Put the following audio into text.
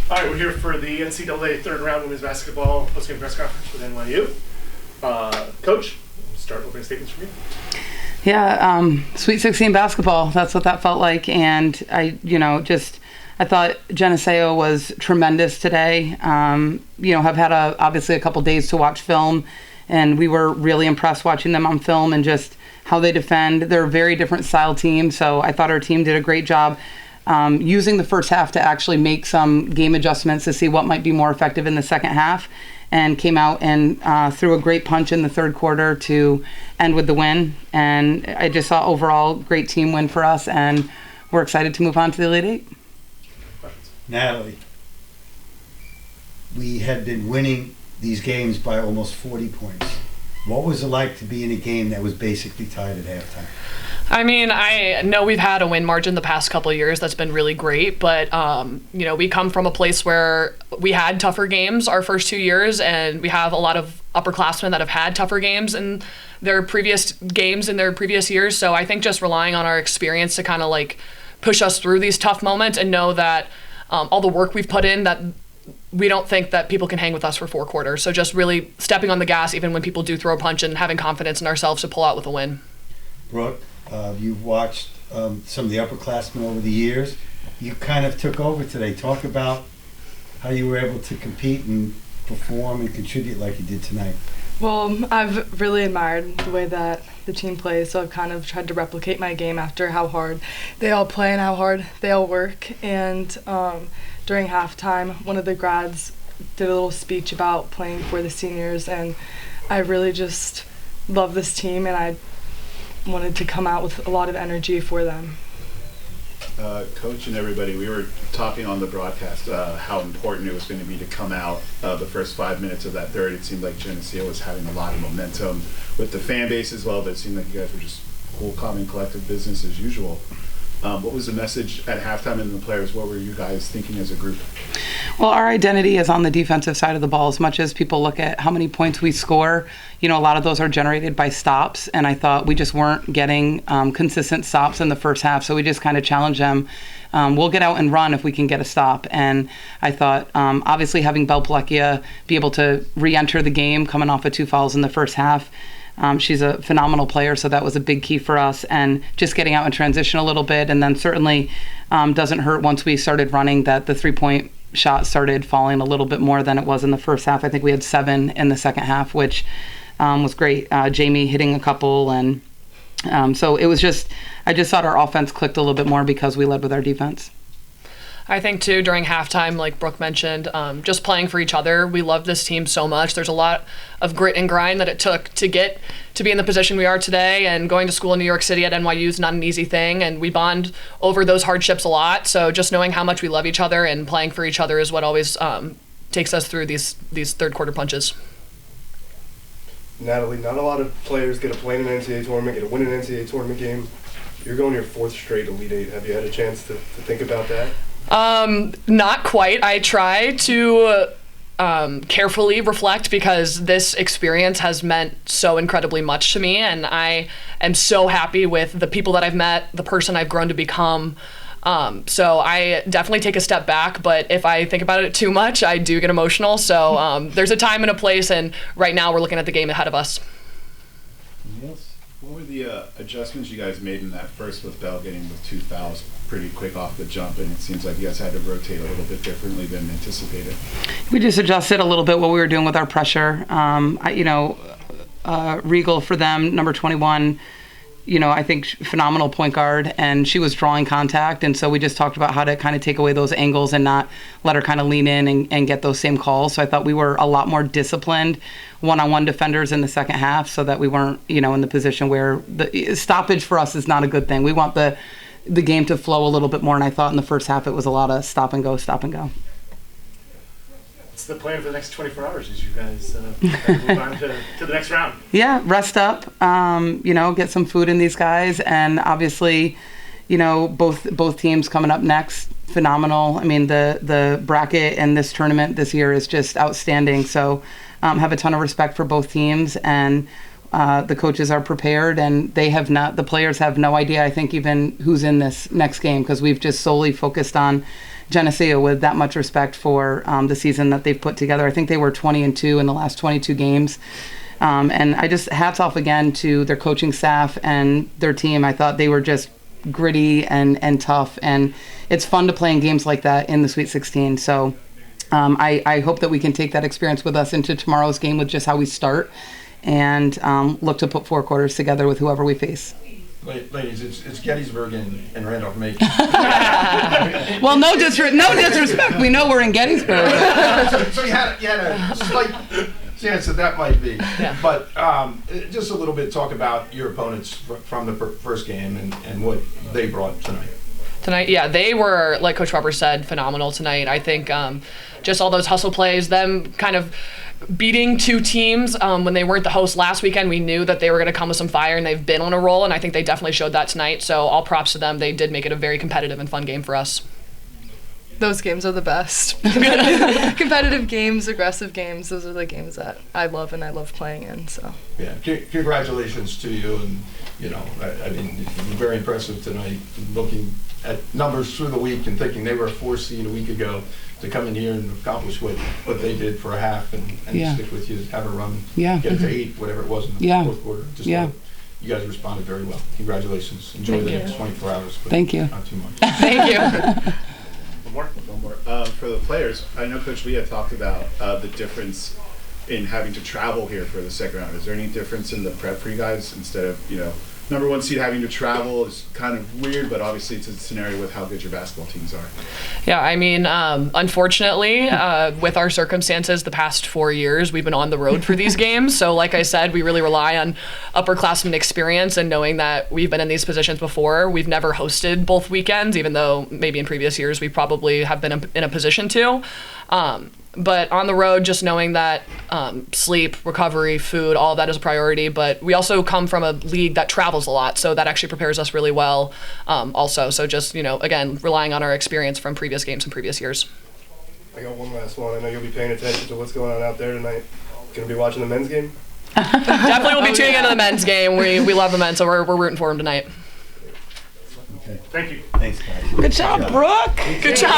All right, we're here for the NCAA third round women's basketball postgame press conference with NYU. Coach, start opening statements from you. Yeah, Sweet 16 basketball. That's what that felt like, and I thought Geneseo was tremendous today. Have had obviously a couple days to watch film, and we were really impressed watching them on film and just how they defend. They're a very different style team, so I thought our team did a great job using the first half to actually make some game adjustments to see what might be more effective in the second half, and came out and threw a great punch in the third quarter to end with the win. And I just saw overall great team win for us, and we're excited to move on to the Elite Eight. Natalie, we had been winning these games by almost 40 points. What was it like to be in a game that was basically tied at halftime? I mean, I know we've had a win margin the past couple of years that's been really great, but we come from a place where we had tougher games our first 2 years, and we have a lot of upperclassmen that have had tougher games in their previous games in their previous years. So I think just relying on our experience to kind of like push us through these tough moments and know that all the work we've put in, that we don't think that people can hang with us for 4 quarters. So just really stepping on the gas even when people do throw a punch and having confidence in ourselves to pull out with a win. Brooke, you've watched some of the upperclassmen over the years. You kind of took over today. Talk about how you were able to compete and perform and contribute like you did tonight. Well, I've really admired the way that the team plays, so I've kind of tried to replicate my game after how hard they all play and how hard they all work. And during halftime, one of the grads did a little speech about playing for the seniors, and I really just love this team, and I wanted to come out with a lot of energy for them. Coach and everybody, we were talking on the broadcast how important it was going to be to come out the first 5 minutes of that third. It seemed like Geneseo was having a lot of momentum with the fan base as well, but it seemed like you guys were just cool, calm, and collective business as usual. What was the message at halftime and the players? What were you guys thinking as a group? Well, our identity is on the defensive side of the ball. As much as people look at how many points we score, a lot of those are generated by stops, and I thought we just weren't getting consistent stops in the first half, so we just kind of challenged them. We'll get out and run if we can get a stop. And I thought, obviously, having Belle Plecchia be able to re-enter the game coming off of 2 fouls in the first half, she's a phenomenal player, so that was a big key for us. And just getting out in transition a little bit, and then certainly doesn't hurt once we started running that the three-point shot started falling a little bit more than it was in the first half. I think we had 7 in the second half, which was great. Jamie hitting a couple, and so it was just, I just thought our offense clicked a little bit more because we led with our defense. I think, too, during halftime, like Brooke mentioned, just playing for each other. We love this team so much. There's a lot of grit and grind that it took to get to be in the position we are today, and going to school in New York City at NYU is not an easy thing, and we bond over those hardships a lot. So just knowing how much we love each other and playing for each other is what always takes us through these third quarter punches. Natalie, not a lot of players get to play in an NCAA tournament, get to win an NCAA tournament game. You're going your 4th straight Elite Eight. Have you had a chance to think about that? Not quite. I try to carefully reflect because this experience has meant so incredibly much to me, and I am so happy with the people that I've met, the person I've grown to become. So I definitely take a step back, but if I think about it too much, I do get emotional. So there's a time and a place, and right now we're looking at the game ahead of us. Yes. What were the adjustments you guys made in that first with Belle getting the 2 fouls pretty quick off the jump, and it seems like you guys had to rotate a little bit differently than anticipated? We just adjusted a little bit what we were doing with our pressure. Regal for them, number 21, I think phenomenal point guard, and she was drawing contact, and so we just talked about how to kind of take away those angles and not let her kind of lean in and get those same calls. So I thought we were a lot more disciplined one-on-one defenders in the second half, so that we weren't, in the position where the stoppage for us is not a good thing. We want the game to flow a little bit more, and I thought in the first half it was a lot of stop and go. What's the plan for the next 24 hours as you guys move on to the next round? Yeah, rest up, get some food in these guys, and obviously, both teams coming up next, phenomenal. I mean, the bracket and this tournament this year is just outstanding, so have a ton of respect for both teams, and the coaches are prepared, and the players have no idea, I think, even who's in this next game, because we've just solely focused on Geneseo with that much respect for the season that they've put together. I think they were 20-2 in the last 22 games. And I just hats off again to their coaching staff and their team. I thought they were just gritty and tough, and it's fun to play in games like that in the Sweet 16. So I hope that we can take that experience with us into tomorrow's game with just how we start and look to put 4 quarters together with whoever we face. Ladies, it's Gettysburg and Randolph-Macon. Well, no disrespect. We know we're in Gettysburg. So you had a slight chance that might be. Yeah. But just a little bit talk about your opponents from the first game and what they brought tonight. Tonight, yeah, they were, like Coach Weber said, phenomenal tonight. I think just all those hustle plays, them kind of beating 2 teams when they weren't the host last weekend. We knew that they were going to come with some fire, and they've been on a roll, and I think they definitely showed that tonight. So all props to them. They did make it a very competitive and fun game for us. Those games are the best. Competitive games, aggressive games, those are the games that I love and I love playing in. So Yeah, congratulations to you, and I mean, very impressive tonight. Looking at numbers through the week and thinking they were a 4 seed a week ago, to come in here and accomplish what they did for a half and stick with you, have a run, get it to 8, whatever it was in the fourth quarter. Just you guys responded very well. Congratulations. Enjoy the next 24 hours. But Thank you. Not too much. Thank you. One more. For the players, I know Coach Lee had talked about the difference in having to travel here for the second round. Is there any difference in the prep for you guys instead of, number 1 seed having to travel is kind of weird, but obviously it's a scenario with how good your basketball teams are. Yeah, I mean, unfortunately, with our circumstances the past 4 years, we've been on the road for these games. So like I said, we really rely on upperclassmen experience and knowing that we've been in these positions before. We've never hosted both weekends, even though maybe in previous years we probably have been in a position to. But on the road, just knowing that sleep, recovery, food, all of that is a priority. But we also come from a league that travels a lot, so that actually prepares us really well also. So just, again, relying on our experience from previous games and previous years. I got one last one. I know you'll be paying attention to what's going on out there tonight. Going to be watching the men's game? Definitely will be tuning into the men's game. We love the men, so we're rooting for them tonight. Okay. Thank you. Thanks, guys. Good job, Brooke. Good job.